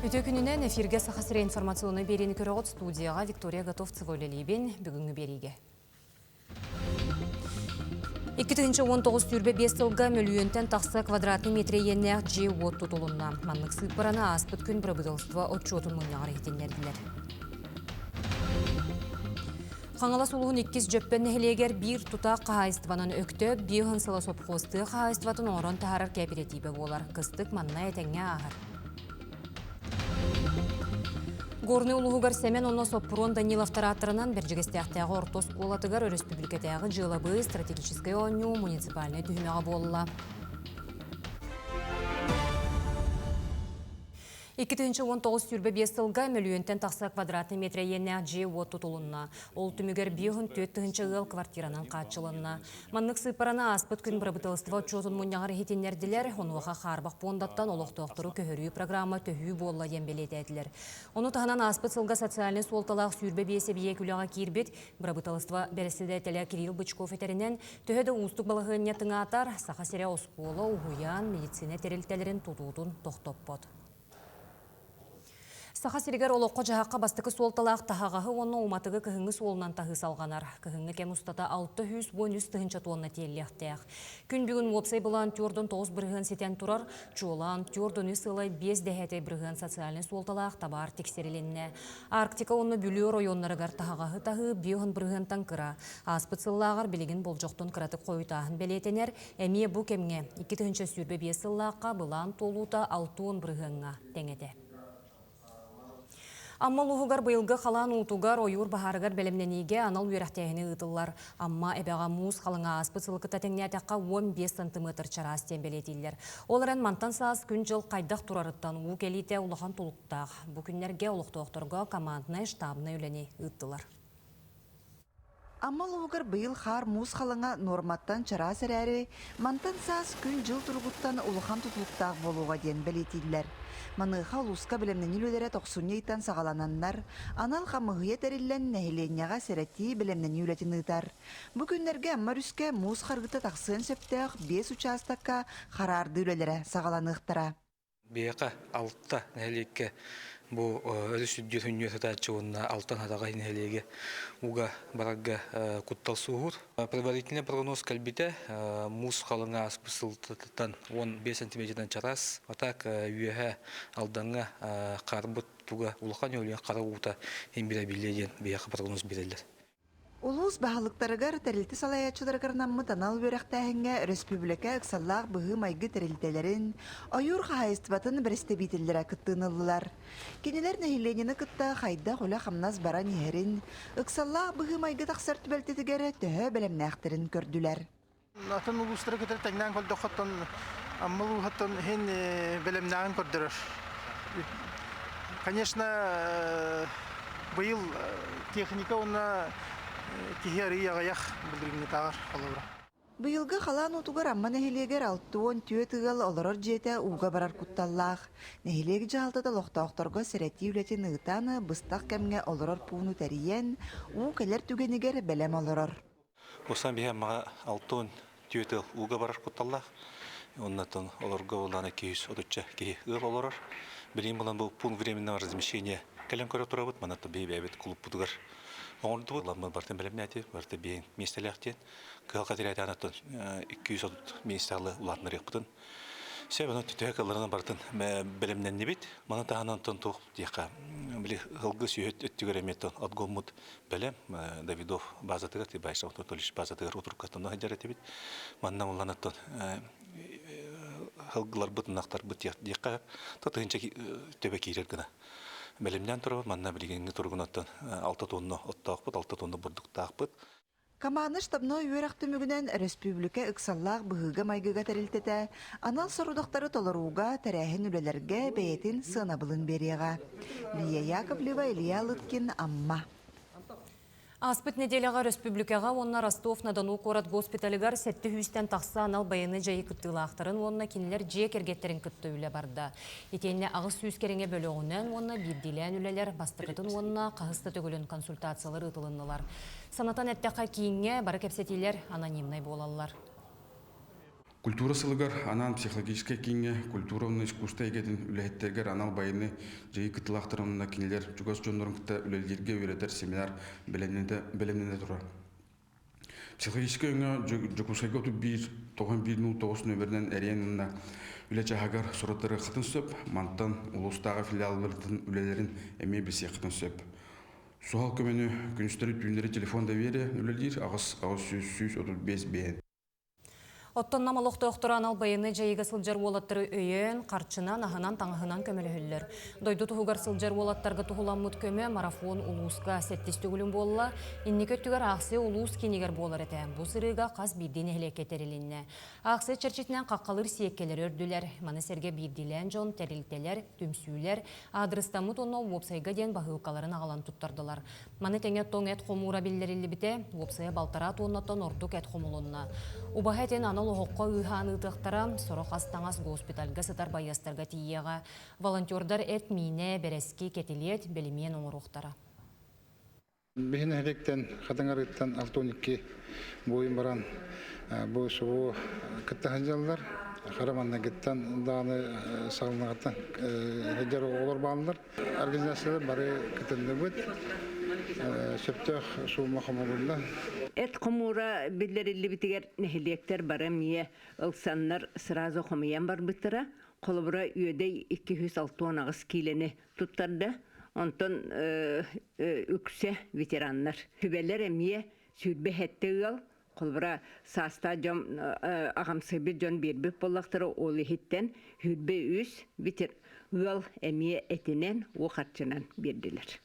Үтө күнінен эфирге сақасыра информационы берені көріғыт студияға Виктория Готовцева өлелейбен бүгінгі береге. 2019 түрбе 5 жылға мөлүйентен тақсы квадратный метре еннеғ же от тұтылынна. Манлық сыпырана аспыт күн пробыдылства отчетын мұнағар етенлерділер. Қаңала сұлығын 2 жөппен нәхілегер бір тұта қағайыстыванын өкті, бейхін сыла сопқосты қағайыстыватын орын тағарар кооперативі болар. Қыстық манна етеңе ағыр. Горны улуғығар сәмен онна соппырон Данилов таратырынан бәржігістіяқтағы ортос қолатығар республикатағы жылабы стратегической оңю муниципальный түйімеға болыла. 2019 түрбе 5 жылға мөлүйентен тақса квадратный метре енне же от тұтылынна. Ол түмігер бейхін 4 ғыл квартиранан қатшылынна. Маннық сыпарана аспыт күн бірабытылыстыва чозын мұнияғар хетенерділер, онуаға қарбақ бондаттан олықтықтыру көхірі программа төхі болла ембелет әділер. Оны тағынан аспыт сылға социальный солталақ сүрбе бейсе бие күліға кирбет, бірабытылыстыва бәрісіде тәлі Кирилл Бычков етерінен төхеді ұстық балығын етің атар, сақа сере оскола, ұғыян, медицина терілтелерін тұтудың тоқтоп бод. Саха сиригер олоққа жағаққа бастықы солталақ тағағағы оны уматығы кіхіңі солынан тағы салғанар. Кіхіңі кем ұстата 600-100 тығынша туанна теллияқтаяқ. Күн бүгін опсай бұлан түрдің 9 бірғын сетен тұрар, чуылан түрдің үсілай 5 дәхеті бірғын социальный солталақ табар тексеріленне. Арктика оны бүлі районларығар тағағағы тағы бейғын бірғын танкыра. Аспыт сыллағар білігін бол жоқтың қыраты қойытағын бәлетенер, әмие бұл кемге 2 тығынша сүрбе 5 сыллаққа бұлан толута 6 бірғынға тәңеті. Амма луғығар бұйылғы қалан ұтуғар ойыр бағарығар бәлемненеге анал үйрәқтәйіні ұтылар. Амма әбәға мұз қалыңа аспыт сылықыта тәңнетаққа 15 см чарас тәмбелетейлер. Оларын мантан саас күн жыл қайдақ тұрарыттан ұғы кәлейте ұлыған тұлықтақ. Бұл күнлерге ұлықтықтырға командны штабны өлені ұттылар. Амма луғығар бұйыл қар мұз қалыңа норматтан чарас әрәрі, мантан саас күн жыл тұрғыттан ұлыған тұтылықтақ болуға ден бәлетейлер. Маныға лұсқа білімнен үлелері тоқсуннейтан сағалананнар, анал қамығыя тәріллән нәхіленияға сәрәтті білімнен үлетін ұйтар. Бүгінлерге аммар үске мұз қарғыты тақсын сөптіғ 5 участаққа қарарды үлелері сағаланықтыра. Бияқа алтта нәхілекке бұл өріс үддер университет чуынна алтан хатаға нәхілеге уға барагга куттал суғыр. Предварительный прогноз кәлбіте мұз қалыңа аспысылтыттан 15 см чарас, атак үйеға алданға қарбыт туға улақан өліген қара ұғыта ембіра білден бияқа прогноз берелер. Улус бағалықтарығар тәрілті салаячыларғарнамы танал бөріқтәхінге республика ұқсаллақ бұғы майғы тәрілтелерін ойыр қағайыстыбатын бірісті бейтілдері күттіңілілер. Кенелер нәхиленені күтті қайда қола қамназ бара нехерін ұқсаллақ бұғы майғы тақсар түбәлтетігері түхі білімнәқтірін көрділер. Атын улустары көтір тәңнән көлді қоттын, аммыл ұғыттын хен білімнәғын көрдірір. Конечно, бұйыл техника оны кихери ягаяк билдиргени тагар алабыра. Быйылгы халан утугар амма нәхилегер 6-10 түйетігіл оларыр жете уға барар кутталлақ. Нәхилеги жағалтыда лоқтауқтарға сәрәтті үлетін ұғытаны бұстақ кәмге оларыр пуыну тәріен, у кәлер түгенігер бәлем оларыр. Осан бейе маға 6-10 түйетігіл уға барар кутталлақ. Оннатын оларға оланы 200-30 кейі ұғыл оларыр. Білейін болан бұл пункт временного размещения кәлем көрі тұрабыд, манатты бейбе әбет клуб бұдығар. Оңырды бұл, бартын білімне әте, барты бейін местелі әқтен, қығыл қатер әте 200 месталы ұлатыныр еқпытын. Сәбі оны түтіғі қылырынан бартын білімнен не бет, маны тағынан тұнтуқ дейқа. Білі ғылғы сүйет өттігер әметтен отгоммұд білім, Давидов базатығыр, Тибайша Отолиш базатығыр отырып қаттан ғаджар әте бет. Манна ұланаттан ғылғылар бұтын ақтар бұт дейқа, тұтығынша төбе кейрер гіна. Бәлемнен тұрып, манна білгенгі тұрғынаттан 6 тонны оттақ бұд, 6 тонны бұрдықтақ бұд. Каманы штабной үйерақты мүгінен республика ұқсаллақ бұғыға майгыға тәрілтеті, анал сорудақтары толыруға тәрәхін үлелерге бәйетін сынабылын береға. Лия Яковлева, Илья Лыткин, Амма. Аспыт неделяға республикаға онна Ростов-на-Дону корат госпиталігар сәтті хүстен тақса анал байыны жайы күттілақтырын, онна кенілер жие кергеттерін күтті үлі барды. Етеніне ағыз сүйіз кереңе бөліғінен онна бірділен үлелер бастықытын онна қағысты төгілін консультациялар ұтылынылар. Санатан әттіға кейінге бары кәпсетелер анонимнай болалылар. Культура сылыгар анан психологическая кинге, культуровны искусство егетін үләхеттергер анал байыны жайы кытылақтырынына кинелер жүгөз жонларыңқыта үлелерге өретер семинар білімненде тұрар. Психологическая өңі жүкусайға өтіп 9109 нөмірінен әренінна үләчі ағар сұраттары қытын сөп, манттан ұлыстағы филиалбырдың үлелерін әме бесе қытын сөп. Суғал көмені күністері түйіндері телефон доверия үлелер ағыз 135 бейін. Оттон намалықты оқтыран албайыны жайыға сылжар олаттары өйен, қарчынан, ағынан, таңығынан көмелі Дойду тұғығар сылжар олаттарға тұғыламыд көме марафон улуысқа сәттесті күлім болла, инне көттігер ақсы улуыс кенегер болар әтән. Бұл сырыға қаз бірден әлеке тәрелінне. Ақсы чәрчетінен қаққалыр сиеккелер өрділер, манысерге бірділен жон, тәрілтелер, түмсүйлер, адрыстамыд оны вопсайға ден бағылқаларын ағалан тұттардылар. Маны тәңе тоң әт қомура білдерілі біте, вопсайға балтара туыннаттан ордық әт қомулынна. Убахетен анал оғыққа үйханы тұқтара, сұрық астаңас госпитальға сытар байастарға тиеға. Волонтердар әт мине берескі кетелет білімен оңырықтара. Бейін әлектен, қатаңарыттан алтоникке бойын баран бой сұғу күтті жалдар. Қараманна кеттен дағаны сағылынағаттан әджер оғылар бағылар. Организациялар бары күтінді бұд. Сөптіқ сұғы мақамалында. Эт қомура білдерілі бітігер нәхілектер бара мие ұлсанлар сыразы қомиян бар бұттыра. Қолыбыра үйедей 260 ағыз кейлені тұттарды. Онтон үксе ветеранлар. Хүбелер әмие сүрбе әтті ұғал. Қолыбыра саста ағамсы бір жон бербіп болақтыры олы хеттен хүбе үз ұғал әмие әтінен оқатчынан берділер.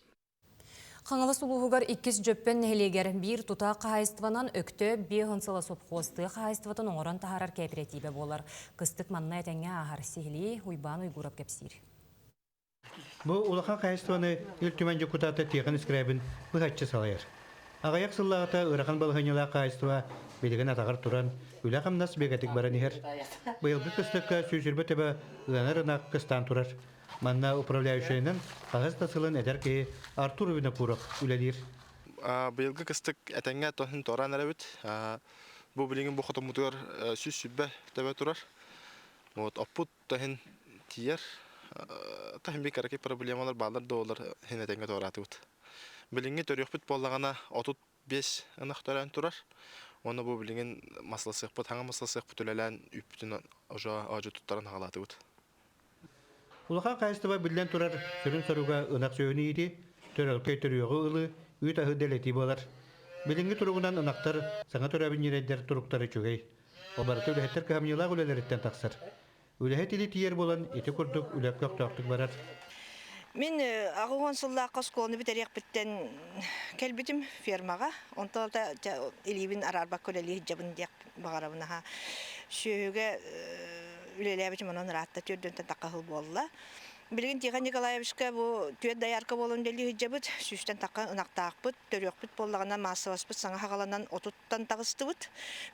Қаңылы сұлуғығар 2 жөппен нәхелегер бір тұта қағайыстыванан өкті бейғынсылы сопқосты қағайыстыватын оңыран тағарар кооперативі болар. Қыстық манна әтәңе ағар сехілі ұйбан ұйғырап кәпсір. Бұл ұлақан қағайыстываны үлтімен жүкутаты теғін іскірәбін бұғатшы салайыр. Ағаяқ сыллағыта ұрақан балғанила қағайыстыва белеген атағар тұран үләқамнас бегатік баран ехер. Бұйылғы қыстыққа сөйсірбі тәбі ұланар-ынақ қыстан тұрар. Манна управляющийнен қағыз тасылын әдер кей Артур Винокуров үләдер. Бұйылғы қыстық әтәңе тоғын торан әрәбіт. Бұл білеген бұл қотымытығар сүз сүббә тәбә тұрар. Оппут тоғын тиер. Тоғын бек әрекей проблемалар балар доолар хен әтәңе тораты бұд. Білінге төрек бұд болағана 35 ынық торан тұрар. Оны бұл білеген масылысық бұд, хаңа масылысық бұд үләлән үптін ажы тұттарын ағалаты бұд. Улахан қайыстыва білден тұрар сүрін саруға ынақ сөйіні еді, төрәлкей түріғі ұлы, үйт ағы дәлеті болар. Білінгі тұрғынан ынақтар саңа түрәбін ерендер тұрықтары чөгей. Обарты үләхеттер кәмнелақ үләлеріттен тақсыр. Үләхет елі тиер болан, еті күрдік үләп көқтақтық барар. Мен ағуған сұллаққа сколыны бітерек біттен кәлбітім фермаға. Онталда елейбін арарбақ көлелі жабын дек бағарабынаға. Шөйіге үлеләбічім онын ратта түрдінтен таққағыл болла. Білген Тихан Николаевичка бұл түйет даярка болын дәлі хиджабыт, сүштен таққан ынақтақ бұд, төрек бұд болағынан масывас бұд, саңа хағаланан отуттан тағысты бұд.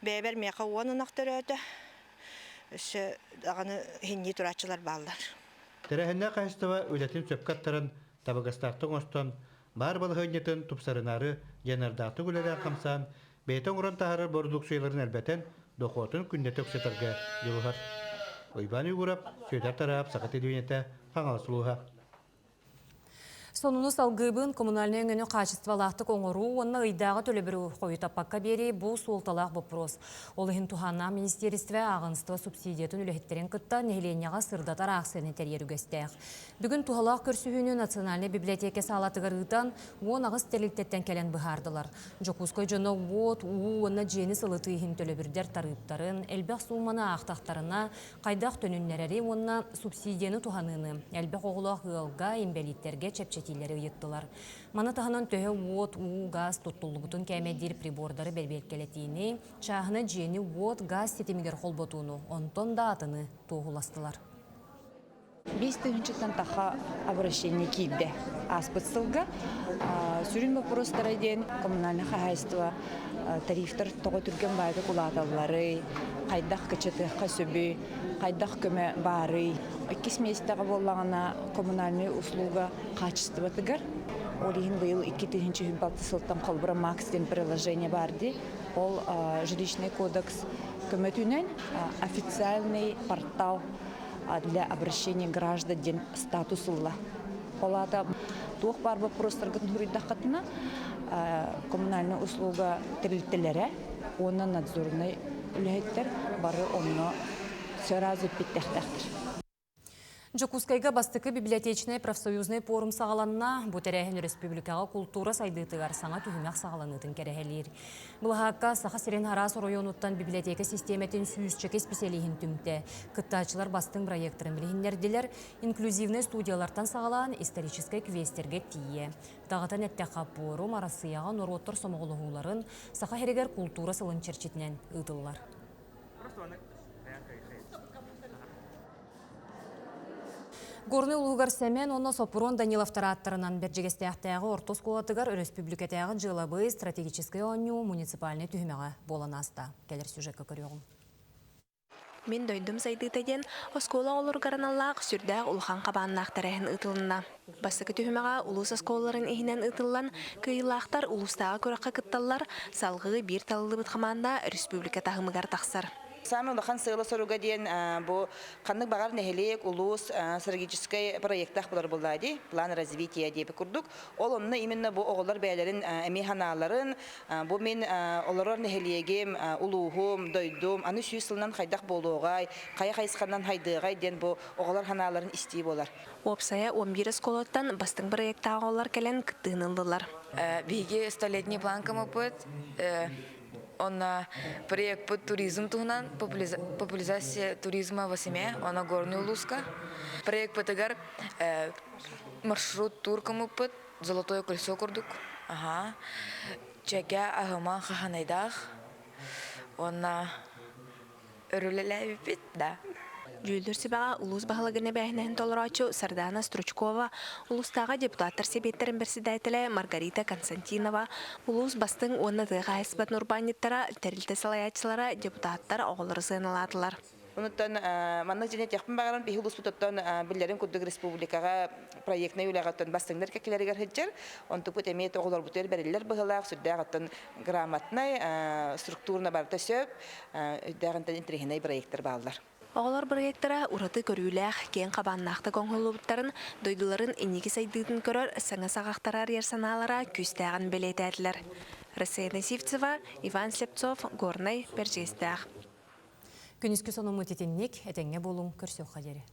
Бәбәр меқа оған ынақтыр өті. Өсі ағаны хинни тұратшылар балдар. Тәрәхінне қайыстыва үләтін сөпкаттарын табығастақтың остан, бар балғайнетін тұпсарынары жанардақты күлері қамсан, бәйтін ұран тағарыр бордық сөйлерін әлбәтен доқуатын күндеті өксетірге жылығар. Ойбан үйгұрап, сөйдер тарап, сақат едуенеті қаңалысылуға. Сонуну салгыбын коммунальный өңіні качестволақтық оңыру, онына ұйдағы төлебірі қойы таппаққа бері бұл суылталақ бұпрос. Олығын Туханна Министерстве ағыныстығы субсидиятын үліхеттерін күтті нехленияға сырдатар ақсыны тәрер үгестәқ. Бүгін Тухалақ көрсүхіні Национальный библиотеке салатығырғыдан он ағыз тәліктеттен кәлен бұхардылар. Жокуской жоны от, онына жені сылытығын төлебірдер тарыптарын, әлбәқ суманы ақтақтарына, қайдақ төнінлерері онына субсидияны Туханыны, әлбәқ оғылақ ғылға ембелиттерге чәпчетилері ұйыттылар. Маны тағынан төхі от, газ тұттылығытын кәмедер прибордары бәлбелкелетіні, чағыны жені от, газ сетемігер қолботуыны, онтон да атыны тоғыластылар. 5 тыгынчыктан таха обращение кибде аспытсылга сүрін вопростары ден коммунальный хозяйство тарифтар тоғы түрген байды кулаталары қайдақ кычыты қасөбі қайдақ көмі бары 2 месяцтағы болағына коммунальный услуга качество тыгар олихин был 2006 сылттан қолбыра макстен приложение барды ол жилищный кодекс көмөтүнен официальный портал для обращения граждан статусылла. Олата туох бар вопростарга туридахатына коммунальная услуга терилтелере, оны надзорный үләйттер бары онно сразу питтехтехтер. Жокускайга бастыкы библиотечный профсоюзный форум сағаланына бұтәрәхін республикаға культура сайдытығар саңа түхімәк сағаланытын кәрәхелер. Бұлғаққа Саха Сирен Харас районуттан библиотека системетін сүйісчеке специалихін түмті. Кыттачылар бастың проекторын білігіндерділер, инклюзивный студиялартан сағалан исторический квестерге тие. Тағытан әттәқа форум арасыяға нұроттыр сомағылығуларын Саха Херегер культура сылын черчетінен ұтылар. Горны улугар сәмен, оны Сопурон Даниловтар аттарынан бәржегестіяқтағы ортос қолатығар республикатағы жылабы стратегический оңю муниципальный түхімеға болан аста. Келер сюжетка көріғым. Мен дойдым сайдытаден, оскола олар гараналлақ сүрдәғ улхан қабаннақтарайын ұтылына. Бастықы түхімеға улус осколарын ехінен ұтылан, кыйлақтар улустағы көраққа кытталар, салғы бір талылы бұтқаманда республика тағымығар тақсар. Самый улахан сыйлы соруга дейін бұл қанның бағар нәхелек улус стратегический проекттақ бұлар бұлдайды, план развития дейбі күрдік. Ол онына именно бұл оғылар бәлерін, әмейханаларын, бұл мен оларар нәхелегем, улуғым, дойдым, аны сүйсілінен қайдақ болуғай, қайсықаннан хайдығай ден бұл оғылар ханаларын істей болар. Опсая 11 сколоттан бастың проекттағы олар кәлен күттігінылдылар. Биге 100-летний план көміпіт, он проект под туризм тухнан, популяризация туризма в Асиме, она горная улуска. Проект потагар маршрут тур кому под золотое колесо курдук. Ага. Чекя агама хаханайдах. Он рулеля випит, да. Жүлдер себаға улус бағалагыны бәйінен толырачу Сардана Стручкова, улустағы депутаттар себеттерін бірсідәйтілі Маргарита Константинова, улус бастың оны дыға әсбәт нұрбаниттара, тәрілті салаятчылара депутаттар оғылыр сыйналадылар. Онуттан манна жіне тяқпын бағаран бейхі улус бұтаттан білдерін күрдік республикаға проектны үләғаттан бастыңдар кәкелерігер хеджер, онты бұт әмейт оғылар бұтер бәрілер бұғылақ, сүрдәғаттан грамотнай, структурна барта сөп, үддәғантан интерегінай проекттар бағылар. Оғылар проекттара ураты көрүләх кен қабаннақты коңғылуыттарын, дойдыларын инеге сайдыдын көрір саңа сағақтарар ерсаналара күстәғын білетәділер. Расена Сивцева, Иван Слепцов, Горнай, Бержестәғ. Күніскі соны мұтетіннек әтәңе болуң көрсеу қадері.